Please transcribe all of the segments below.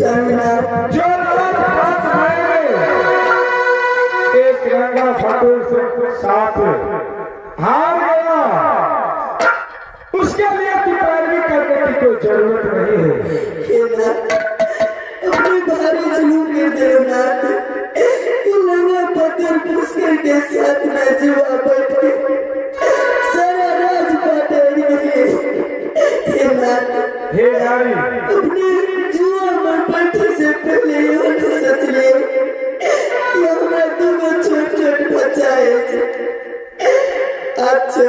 जो एक रंगा फटूर से साथ हार गया, उसके लिए तू पैरवी करने की कोई जरूरत नहीं है। अपने भारी जुलूम के देवनाथ लगा पत्थर पुष्कर के साथ मैं जुआ बैठ के सारा राज पाटेरी हे नारी, अपने जुआ में बैठे से पहले ये सोच लिए कि हमरा दूगो छोट छोट बच्चा है। अच्छा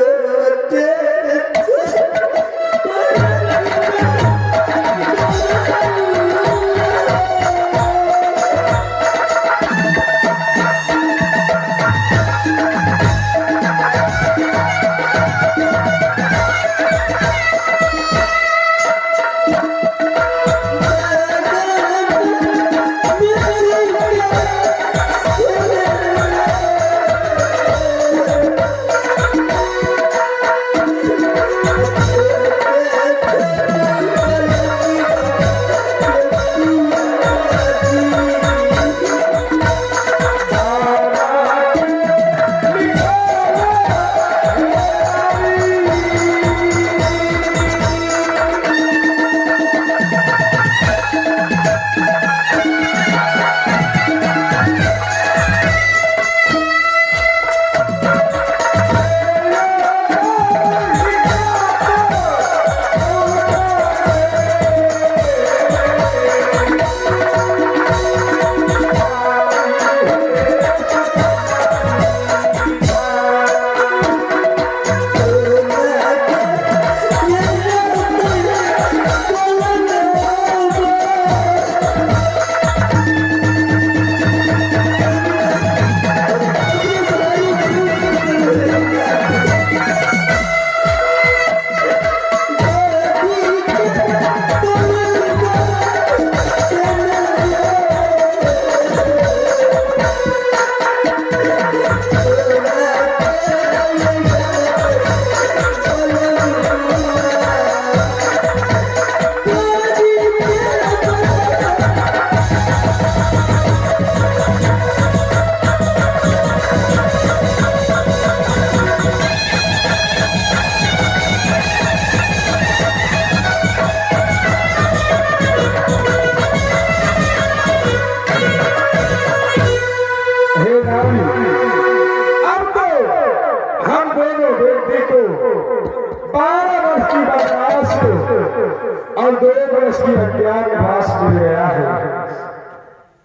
और 2 वर्ष की अज्ञातवास मिल गया है।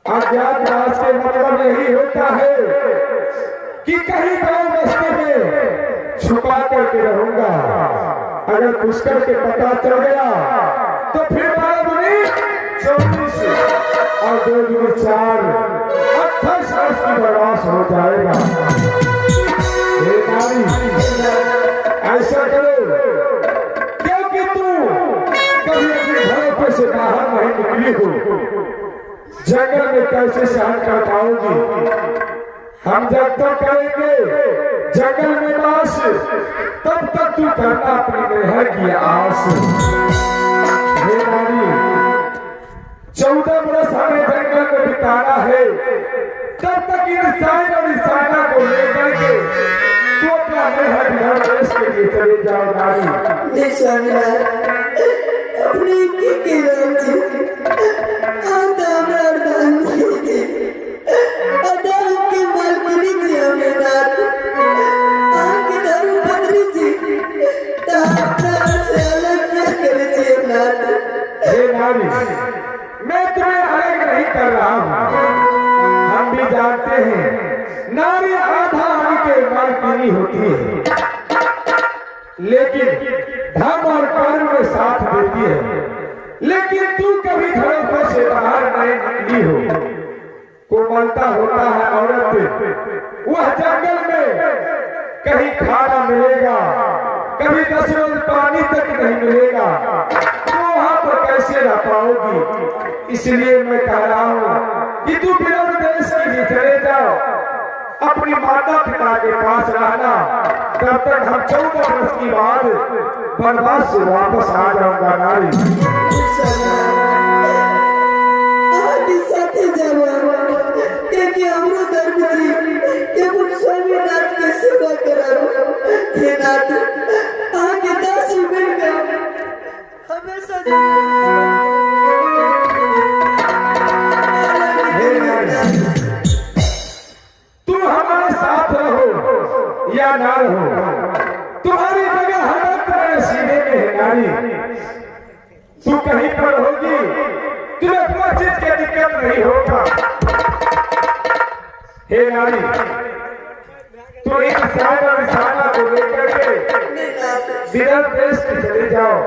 अज्ञातवास के मतलब यही होता है कि कहीं गांव बस्ती में छुपा करके रहूंगा, अगर पुष्कर के पता चल गया तो फिर 24 और 2 दूनी 4 28 वर्ष की बर्बाद हो जाएगा। हे नारी, ऐसा करो, क्योंकि तू कभी अपने घर से बाहर नहीं निकली हो, जंगल में कैसे सहन कर पाओगी? हम जब तक करेंगे जंगल में वास, तब तक तू करना अपनी नेहर की आस। हे नारी, 14 बरस हमें जंगल में बिताना है, तब तक इंसान और इंसाना को लेकर के तू अपना नेहर घर देश के लिए चले जाओ। नारी अपनी की राजी आता मर्दान की अदाल के मालकिनी जी हमें नाथ आके दारू पत्नी जी ताता से अलग क्या करे जी नाथ। हे नारी, मैं तुम्हें अलग नहीं कर रहा हूँ, हम भी जानते हैं नारी आधा के मालकिनी होती है, लेकिन धर्म और कर्म में साथ देती है। लेकिन तू कभी घरों से बाहर नहीं निकली हो। कोमलता होता है औरत, वह जंगल में कहीं खाना मिलेगा, कभी 10 रोज पानी तक नहीं मिलेगा, तो वहां पर कैसे रह पाओगी? इसलिए मैं कह रहा हूँ कि तू बिना देश के लिए चले जाओ, अपनी माता पिता के पास रहना, तब तक हम 14 वर्ष की बाद बनवास से वापस आ जाऊंगा। नारी, भगवान कि हमरो धर्म जी ये कुछ स्वामी नाथ के सेवा कराओ हे नाथ आगे दासी बन गए हमेशा तुम हमारे साथ रहो या ना रहो, तुम्हारी जगह हमारे सीने में है नारी। तू कहीं पर होगी, तुम्हें कोई चीज की दिक्कत नहीं होगा। हे नारी, तू इन सारा रिसाला को लेकर के विदर्भ देश में चले जाओ।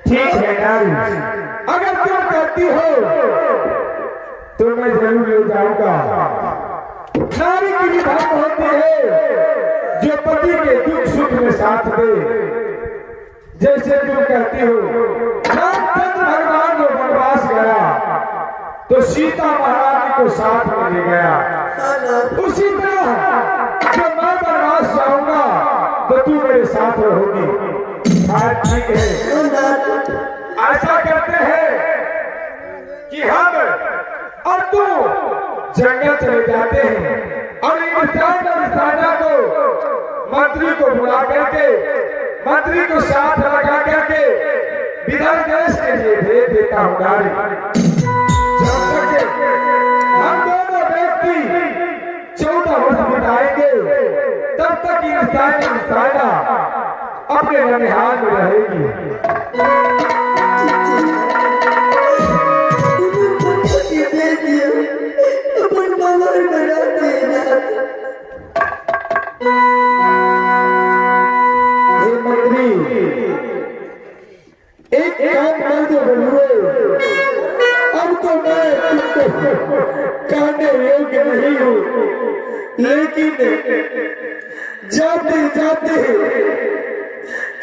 ठीक है नारी, अगर तुम कहती हो तो मैं जरूर ले जाऊंगा। नारी की भी धर्म होती है जो पति के दुख सुख में साथ दे। जैसे तुम कहती हो रामचंद्र भगवान जो वनवास गया तो सीता महारानी को साथ में ले गया, उसी तरह जो मैं वनवास जाऊंगा तो तू मेरे साथ रहोगी। ठीक है, ऐसा करते हैं कि हम और तू जंगल चले जाते हैं और इंसान को मंत्री को बुला करके मंत्री को साथ लगा करके विधान देश के लिए भेज देता हूँ नारी। जब तक हम दोनों व्यक्ति 14 वर्ष बिताएंगे तब तक इंसाना अपने ननिहाल में रहेगी। एक काम कर दो बलुए, अब तो मैं तुमको कहने योग्य नहीं हूँ, लेकिन जाते जाते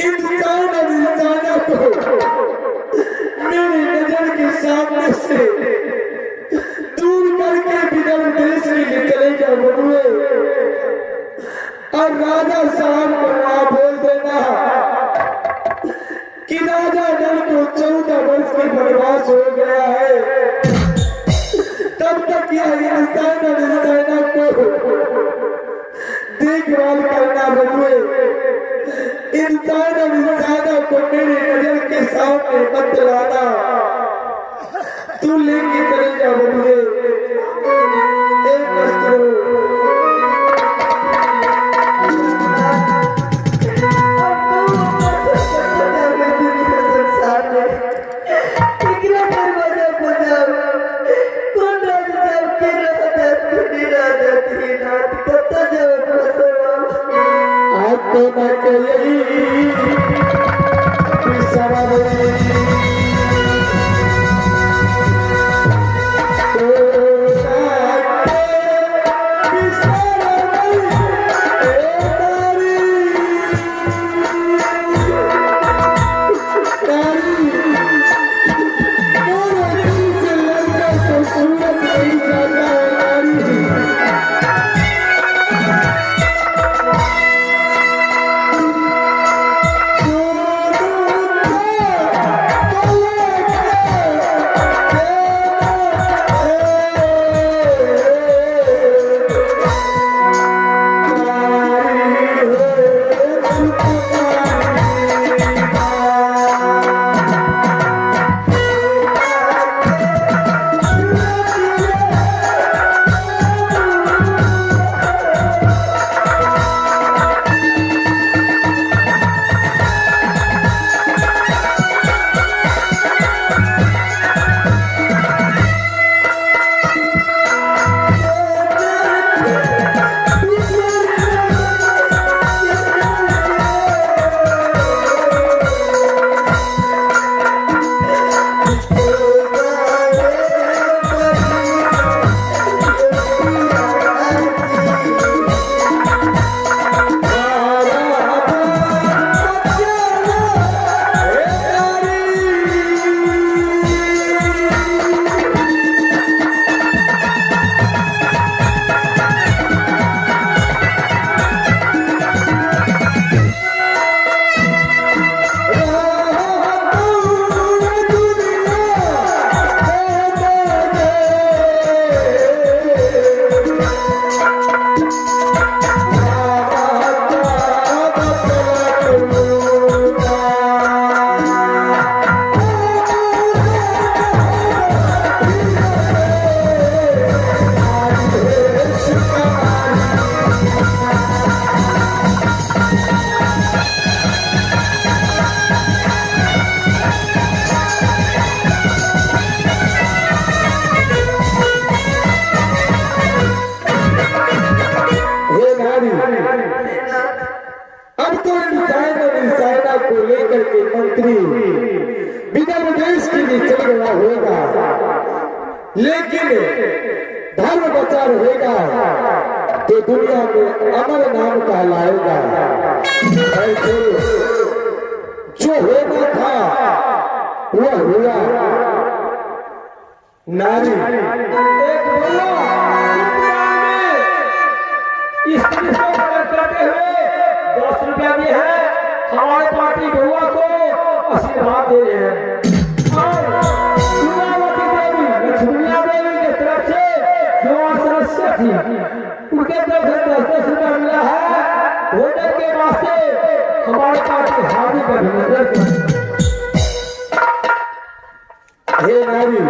इंसाना को मेरी नजर के सामने से दूर करके विधान देश में निकले जा बलुए। और राजा साहब को वहां बोल देना कि राजा नल को 14 वर्ष की वनवास हो गया है, तब तक यह इंसाना को देखभाल करना बलुए। इंसाना को मेरी नजर के सामने मत लाना, तू लेके चले जा बलुए। लेकिन धर्म बचा रहेगा तो दुनिया में अमर नाम कहलाएगा। ऐसे जो होना था वह हुआ। नारी एक करते हुए 10 रुपया भी है, हमारे पार्टी बउआ को आशीर्वाद दे रहे हैं। उनके तरफ से 10 रुपया मिला है। होने के वास्ते हमारे पास हावी का अभिनंदन करें। हे नारी,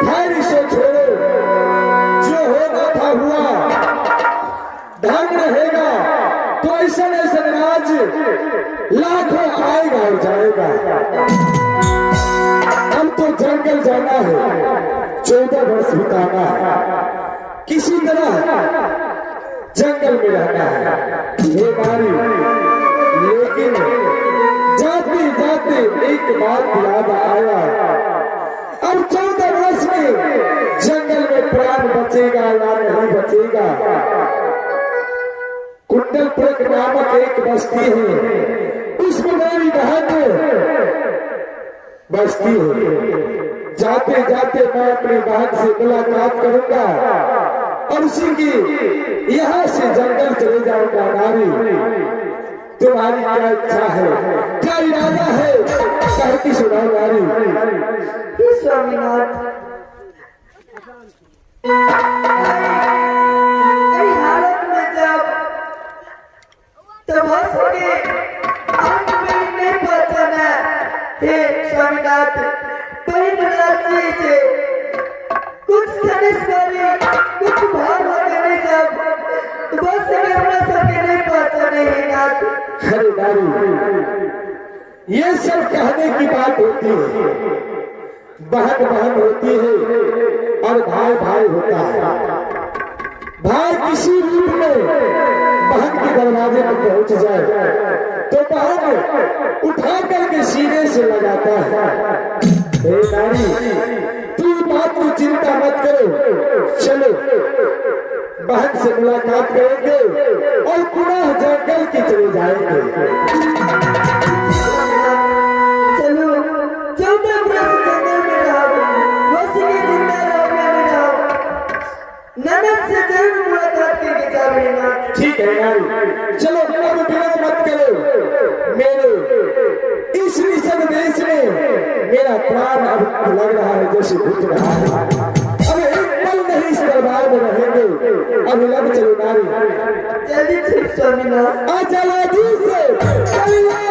धैर्य से छोड़ो, जो होना था हुआ, ढंग रहेगा तो ऐसा ऐसा राज लाखों आएगा और जाएगा। हम तो जंगल जाना है, 14 वर्ष बिताना है, किसी तरह जंगल में रहना है। हे नारी, लेकिन जाते जाते एक बात याद आया, अब 14 वर्ष में जंगल में प्राण बचेगा या नहीं बचेगा। कुंडलपुर नामक एक बस्ती है, उसमें मेरी बहन बस्ती है। जाते जाते मैं अपनी बहन से मुलाकात करूंगा और उसी की यहाँ से जंगल चले जाऊंगा। नारी, तुम्हारी क्या इच्छा है, क्या इरादा है, कहती सुनाओ नारी। हे स्वामीनाथ, हालत में जब तब हो सके अंत में नहीं पहुंचना। हे स्वामीनाथ, कुछ सनेश्वरी कुछ भाव वगैरह जब तो बस अपना सके नहीं पहुंचने ही नाथ। अरे नारी, ये सब कहने की बात होती है, बहन बहन होती है और भाई भाई होता है। भाई किसी रूप में बहन के दरवाजे पर पहुंच जाए तो बहन उठा करके सीने से लगाता है। हे नारी, तू बात की चिंता मत करो, चलो बहन से मुलाकात करेंगे और पुनः जंगल की चले जाएंगे। चलो 14 वर्ष जंगल में रहो, वैसे ही जिंदा रहो, मैं रहो, ननद से जरूर मुलाकात करके जाओगे ना। ठीक है नारी, चलो अब विलंब मत करो। मेरे इस निषद देश में मेरा प्राण अब लग रहा है जैसे घुट रहा है। अब एक पल नहीं इस दरबार में रहेंगे, अब विलंब चलो नारी। जल्दी ठीक स्वामीनाथ। आ चलो दूर से चलिए।